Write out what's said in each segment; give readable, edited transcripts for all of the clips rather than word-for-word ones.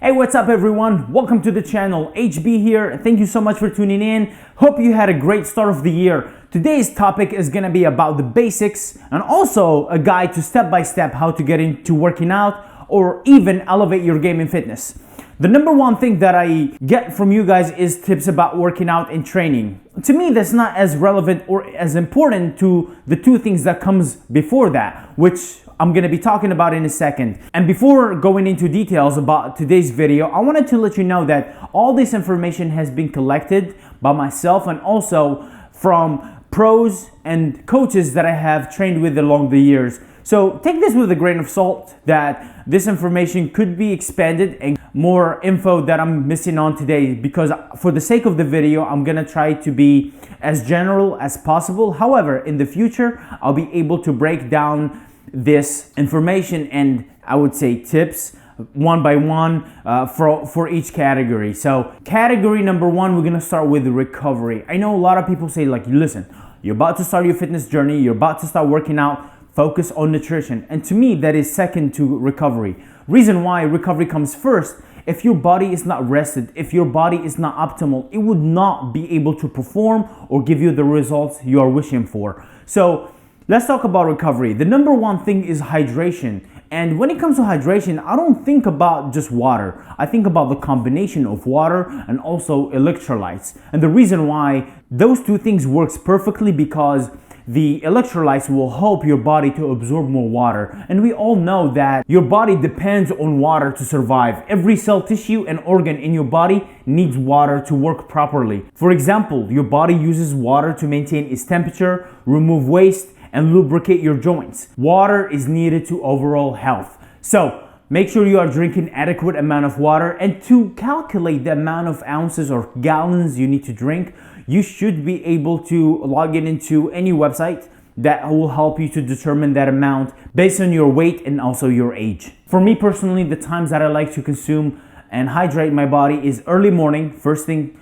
Hey, what's up everyone? Welcome to the channel. HB here. Thank you so much for tuning in. Hope you had a great start of the year. Today's topic is gonna be about the basics and also a guide to step-by-step how to get into working out or even elevate your game in fitness. The number one thing that I get from you guys is tips about working out and training. To me, that's not as relevant or as important to the two things that comes before that, which I'm going to be talking about in a second. And before going into details about today's video, I wanted to let you know that all this information has been collected by myself and also from pros and coaches that I have trained with along the years. So take this with a grain of salt that this information could be expanded and more info that I'm missing on today, because for the sake of the video, I'm gonna try to be as general as possible. However, in the future, I'll be able to break down this information and I would say tips one by one for each category. So category number one, we're gonna start with recovery. I know a lot of people say like, listen, you're about to start your fitness journey, you're about to start working out, focus on nutrition. And to me, that is second to recovery. Reason why recovery comes first: if your body is not rested, if your body is not optimal, it would not be able to perform or give you the results you are wishing for. So let's talk about recovery. The number one thing is hydration. And when it comes to hydration, I don't think about just water. I think about the combination of water and also electrolytes. And the reason why those two things works perfectly, because the electrolytes will help your body to absorb more water. And we all know that your body depends on water to survive. Every cell, tissue, and organ in your body needs water to work properly. For example, your body uses water to maintain its temperature, remove waste, and lubricate your joints. Water is needed to overall health. So make sure you are drinking adequate amount of water. And to calculate the amount of ounces or gallons you need to drink, you should be able to log into any website that will help you to determine that amount based on your weight and also your age. For me personally, the times that I like to consume and hydrate my body is early morning. First thing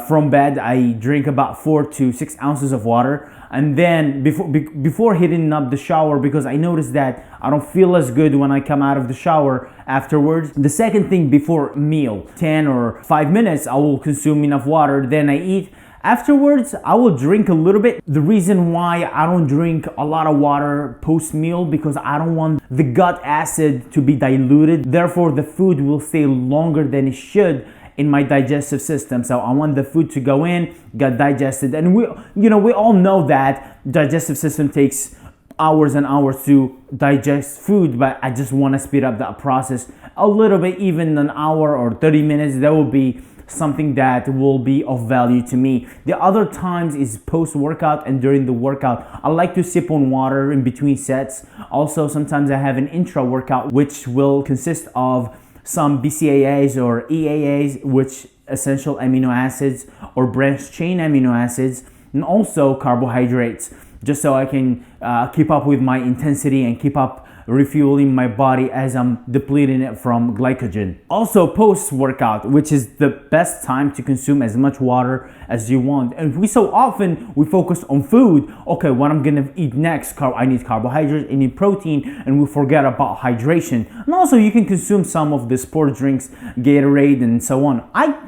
from bed, I drink about 4 to 6 ounces of water. And then before hitting up the shower, because I noticed that I don't feel as good when I come out of the shower afterwards. The second thing before meal, 10 or 5 minutes, I will consume enough water. Then I eat. Afterwards, I will drink a little bit. The reason why I don't drink a lot of water post-meal, because I don't want the gut acid to be diluted. Therefore, the food will stay longer than it should in my digestive system. So I want the food to go in, get digested. And we all know that digestive system takes hours and hours to digest food, but I just want to speed up that process a little bit. Even an hour or 30 minutes, that will be something that will be of value to me. The other times is post-workout and during the workout. I like to sip on water in between sets. Also, sometimes I have an intra-workout, which will consist of some BCAAs or EAAs, which essential amino acids or branched chain amino acids, and also carbohydrates, just so I can keep up with my intensity and keep up refueling my body as I'm depleting it from glycogen. Also post-workout, which is the best time to consume as much water as you want. And we focus on food. Okay, what I'm gonna eat next? I need carbohydrates, I need protein, and we forget about hydration. And also you can consume some of the sport drinks, Gatorade and so on. I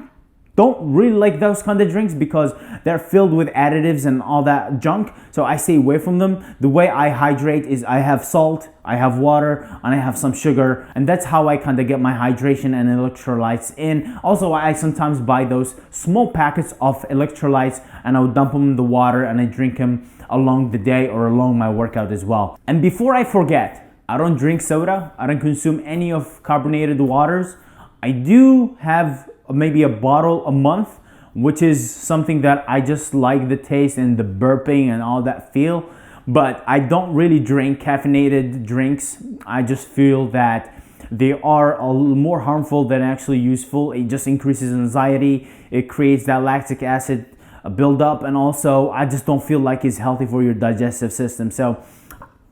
don't really like those kind of drinks because they're filled with additives and all that junk, so I stay away from them. The way I hydrate is I have salt, I have water, and I have some sugar, and that's how I kind of get my hydration and electrolytes in. Also, I sometimes buy those small packets of electrolytes and I'll dump them in the water and I drink them along the day or along my workout as well. And before I forget, I don't drink soda, I don't consume any of carbonated waters. I do have maybe a bottle a month, which is something that I just like the taste and the burping and all that feel. But I don't really drink caffeinated drinks. I just feel that they are a little more harmful than actually useful. It just increases anxiety. It creates that lactic acid buildup, and also I just don't feel like it's healthy for your digestive system. So,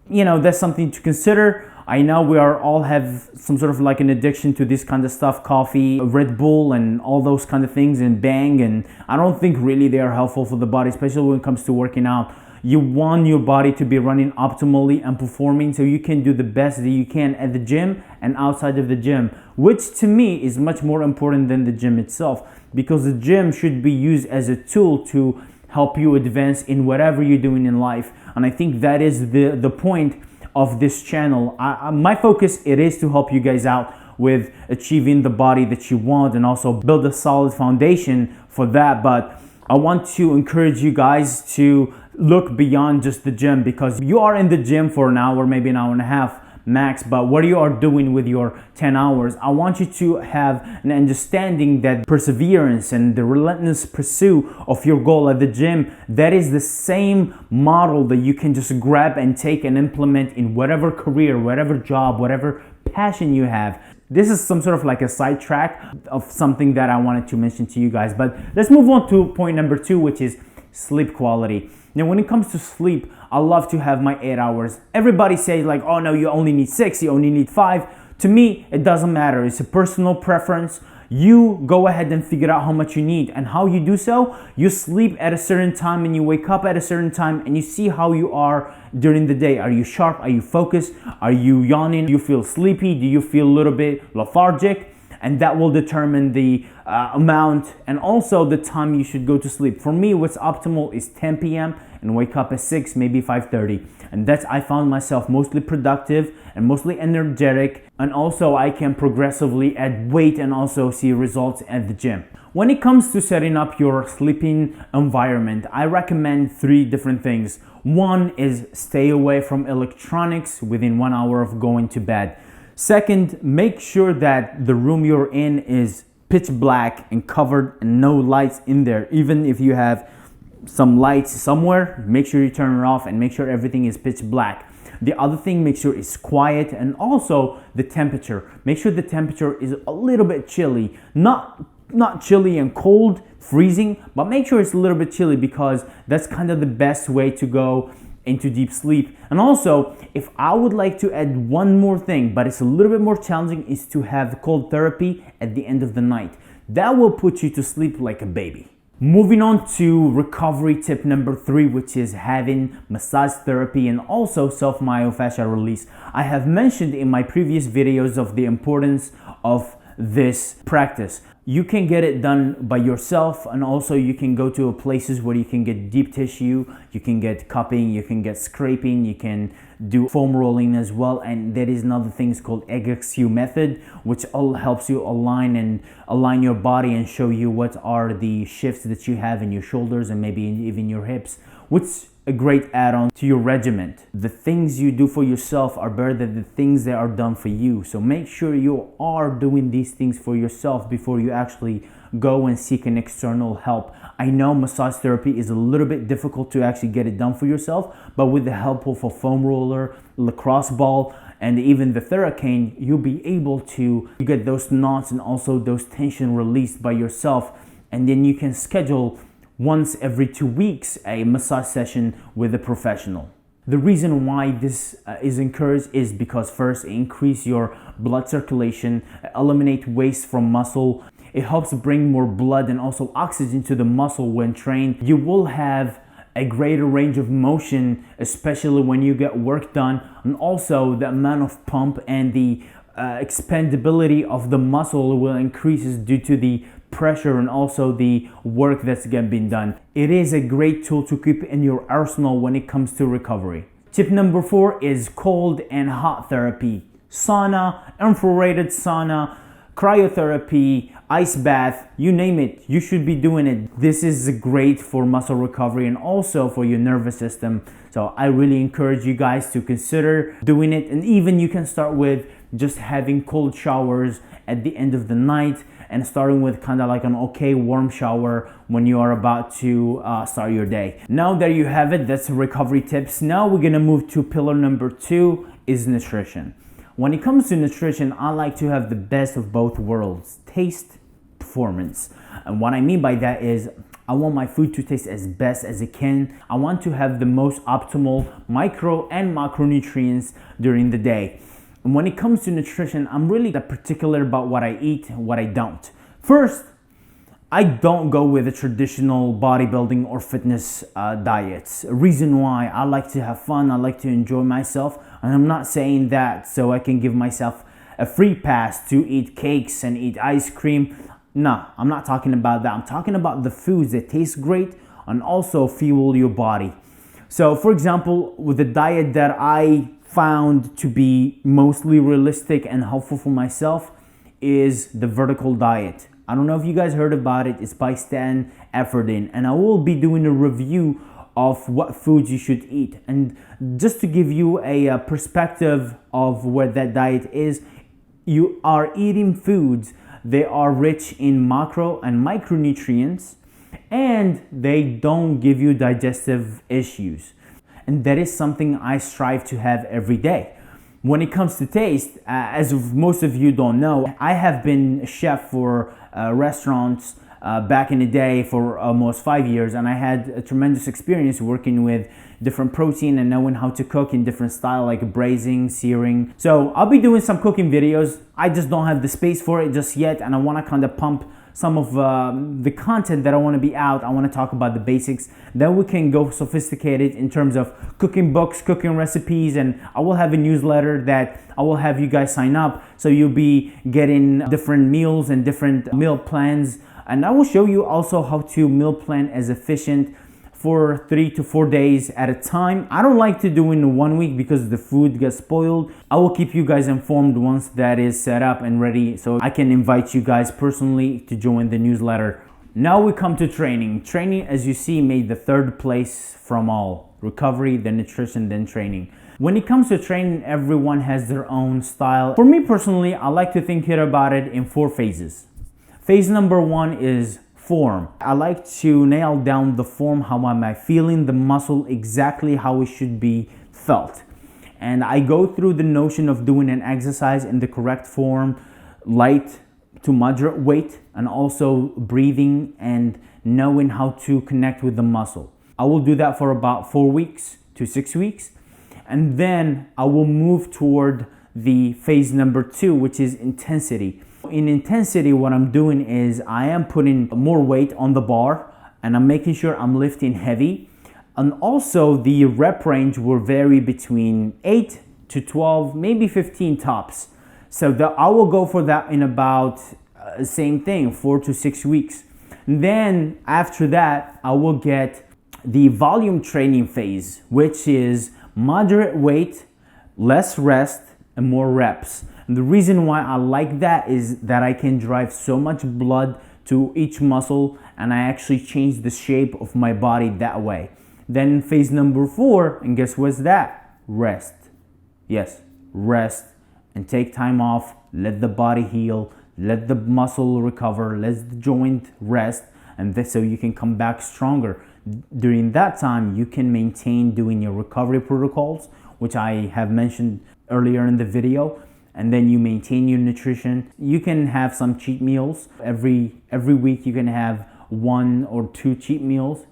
that's something to consider. I know we all have some sort of like an addiction to this kind of stuff, coffee, Red Bull, and all those kind of things, and Bang. And I don't think really they are helpful for the body, especially when it comes to working out. You want your body to be running optimally and performing so you can do the best that you can at the gym and outside of the gym. which to me is much more important than the gym itself, because the gym should be used as a tool to help you advance in whatever you're doing in life. And I think that is the point of this channel. My focus, it is to help you guys out with achieving the body that you want and also build a solid foundation for that. But I want to encourage you guys to look beyond just the gym, because you are in the gym for an hour, maybe an hour and a half max, but what you are doing with your 10 hours, I want you to have an understanding that perseverance and the relentless pursuit of your goal at the gym, that is the same model that you can just grab and take and implement in whatever career, whatever job, whatever passion you have. This is some sort of like a sidetrack of something that I wanted to mention to you guys. But let's move on to point number 2, which is sleep quality. Now, when it comes to sleep, I love to have my 8 hours. Everybody says like, oh no, you only need 6, you only need 5. To me, it doesn't matter. It's a personal preference. You go ahead and figure out how much you need, and how you do so, you sleep at a certain time and you wake up at a certain time, and you see how you are during the day. Are you sharp? Are you focused? Are you yawning? Do you feel sleepy? Do you feel a little bit lethargic? And that will determine the amount and also the time you should go to sleep. For me, what's optimal is 10 p.m. and wake up at 6, maybe 5:30. And that's, I found myself mostly productive and mostly energetic. And also I can progressively add weight and also see results at the gym. When it comes to setting up your sleeping environment, I recommend 3 different things. One is stay away from electronics within 1 hour of going to bed. Second, make sure that the room you're in is pitch black and covered and no lights in there. Even if you have some lights somewhere, make sure you turn it off and make sure everything is pitch black. The other thing, make sure it's quiet, and also the temperature. Make sure the temperature is a little bit chilly, not chilly and cold, freezing, but make sure it's a little bit chilly, because that's kind of the best way to go into deep sleep. And also, if I would like to add one more thing, but it's a little bit more challenging, is to have cold therapy at the end of the night. That will put you to sleep like a baby. Moving on to recovery tip number 3, which is having massage therapy and also self-myofascial release. I have mentioned in my previous videos of the importance of this practice. You can get it done by yourself, and also you can go to places where you can get deep tissue, you can get cupping, you can get scraping, you can do foam rolling as well. And there is another thing called EAAs method, which all helps you align your body and show you what are the shifts that you have in your shoulders and maybe even your hips, which a great add-on to your regimen. The things you do for yourself are better than the things that are done for you. So make sure you are doing these things for yourself before you actually go and seek an external help. I know massage therapy is a little bit difficult to actually get it done for yourself, but with the help of a foam roller, lacrosse ball, and even the Theracane, you'll be able to get those knots and also those tension released by yourself. And then you can schedule once every 2 weeks a massage session with a professional. The reason why this is encouraged is because first, it increases your blood circulation, eliminate waste from muscle. It helps bring more blood and also oxygen to the muscle when trained. You will have a greater range of motion, especially when you get work done, and also the amount of pump and the expandability of the muscle will increases due to the pressure and also the work that's been done. It is a great tool to keep in your arsenal when it comes to recovery. Tip number 4 is cold and hot therapy. Sauna, infrared sauna, cryotherapy, ice bath, you name it, you should be doing it. This is great for muscle recovery and also for your nervous system. So I really encourage you guys to consider doing it. And even you can start with just having cold showers at the end of the night, and starting with kind of like an okay warm shower when you are about to start your day. Now that you have it, that's recovery tips. Now we're gonna move to pillar number 2, is nutrition. When it comes to nutrition, I like to have the best of both worlds, taste, performance. And what I mean by that is I want my food to taste as best as it can. I want to have the most optimal micro and macronutrients during the day. And when it comes to nutrition, I'm really particular about what I eat and what I don't. First, I don't go with the traditional bodybuilding or fitness diets. Reason why, I like to have fun, I like to enjoy myself, and I'm not saying that so I can give myself a free pass to eat cakes and eat ice cream. No, I'm not talking about that. I'm talking about the foods that taste great and also fuel your body. So for example, with the diet that I found to be mostly realistic and helpful for myself is the vertical diet. I don't know if you guys heard about it. It's by Stan Efferdin, and I will be doing a review of what foods you should eat. And just to give you a perspective of where that diet is, you are eating foods. They are rich in macro and micronutrients, and they don't give you digestive issues. And that is something I strive to have every day. When it comes to taste, as most of you don't know, I have been a chef for restaurants back in the day for almost 5 years, and I had a tremendous experience working with different protein and knowing how to cook in different style like braising, searing. So I'll be doing some cooking videos. I just don't have the space for it just yet, and I want to kind of pump some of the content that I want to be out. I want to talk about the basics. Then we can go sophisticated in terms of cooking books, cooking recipes, and I will have a newsletter that I will have you guys sign up. So you'll be getting different meals and different meal plans. And I will show you also how to meal plan as efficient for 3 to 4 days at a time. I don't like to do in 1 week because the food gets spoiled. I will keep you guys informed once that is set up and ready, so I can invite you guys personally to join the newsletter. Now we come to training. Training, as you see, made the third place from all. Recovery, then nutrition, then training. When it comes to training, everyone has their own style. For me personally, I like to think here about it in 4 phases. Phase number 1 is form. I like to nail down the form. How am I feeling the muscle, exactly how it should be felt. And I go through the notion of doing an exercise in the correct form, light to moderate weight, and also breathing and knowing how to connect with the muscle. I will do that for about 4 weeks to 6 weeks. And then I will move toward the phase number 2, which is intensity. In intensity, what I'm doing is I am putting more weight on the bar and I'm making sure I'm lifting heavy. And also the rep range will vary between 8 to 12, maybe 15 tops. So I will go for that in about same thing, 4 to 6 weeks. And then after that, I will get the volume training phase, which is moderate weight, less rest, and more reps. And the reason why I like that is that I can drive so much blood to each muscle, and I actually change the shape of my body that way. Then phase number 4, and guess what's that? Rest. Yes, rest and take time off, let the body heal, let the muscle recover, let the joint rest, and so you can come back stronger. During that time, you can maintain doing your recovery protocols, which I have mentioned earlier in the video, and then you maintain your nutrition. You can have some cheat meals. Every week you can have 1 or 2 cheat meals,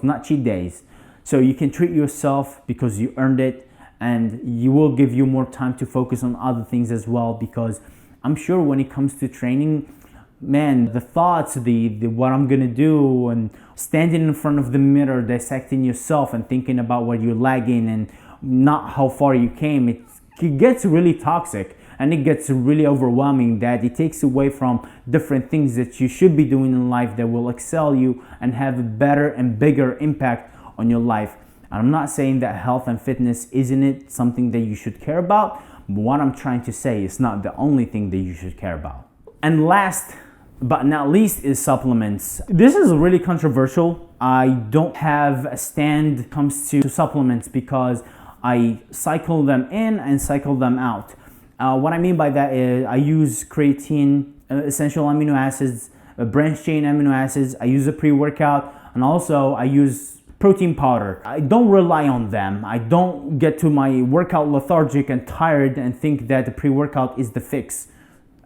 not cheat days. So you can treat yourself because you earned it, and you will give you more time to focus on other things as well, because I'm sure when it comes to training, man, the thoughts, the what I'm gonna do, and standing in front of the mirror, dissecting yourself and thinking about where you're lagging and not how far you came, it gets really toxic and it gets really overwhelming, that it takes away from different things that you should be doing in life that will excel you and have a better and bigger impact on your life. And I'm not saying that health and fitness isn't it something that you should care about, but what I'm trying to say is not the only thing that you should care about. And last but not least is supplements. This is really controversial. I don't have a stand when it comes to supplements because I cycle them in and cycle them out. What I mean by that is I use creatine, essential amino acids, branched chain amino acids. I use a pre-workout, and also I use protein powder. I don't rely on them. I don't get to my workout lethargic and tired and think that the pre-workout is the fix.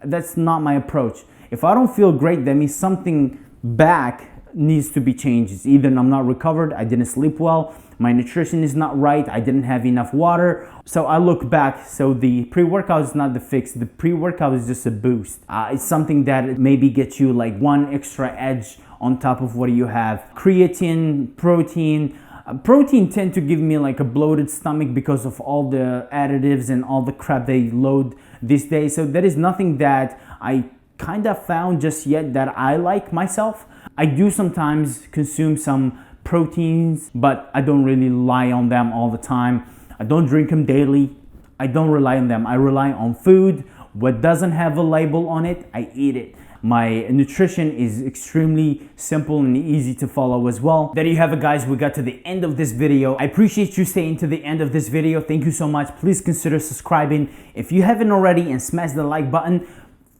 That's not my approach. If I don't feel great, that means something back needs to be changed. It's either I'm not recovered, I didn't sleep well, my nutrition is not right, I didn't have enough water. So I look back. So the pre-workout is not the fix. The pre-workout is just a boost. It's something that maybe gets you like 1 extra edge on top of what you have. Creatine, protein, Protein tend to give me like a bloated stomach because of all the additives and all the crap they load these days. So there is nothing that I kind of found just yet that I like myself. I do sometimes consume some proteins, but I don't really rely on them all the time. I don't drink them daily. I don't rely on them. I rely on food. What doesn't have a label on it, I eat it. My nutrition is extremely simple and easy to follow as well. There you have it, guys. We got to the end of this video. I appreciate you staying to the end of this video. Thank you so much. Please consider subscribing if you haven't already, and smash the like button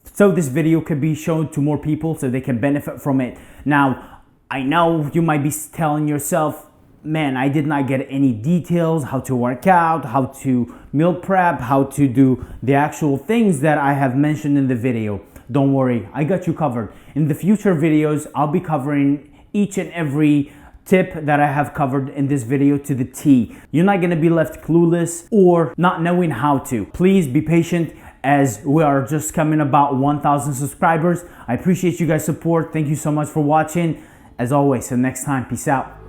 so this video could be shown to more people so they can benefit from it. Now, I know you might be telling yourself, man, I did not get any details, how to work out, how to meal prep, how to do the actual things that I have mentioned in the video. Don't worry, I got you covered. In the future videos, I'll be covering each and every tip that I have covered in this video to the T. You're not gonna be left clueless or not knowing how to. Please be patient, as we are just coming about 1,000 subscribers. I appreciate you guys' support. Thank you so much for watching. As always, till next time, peace out.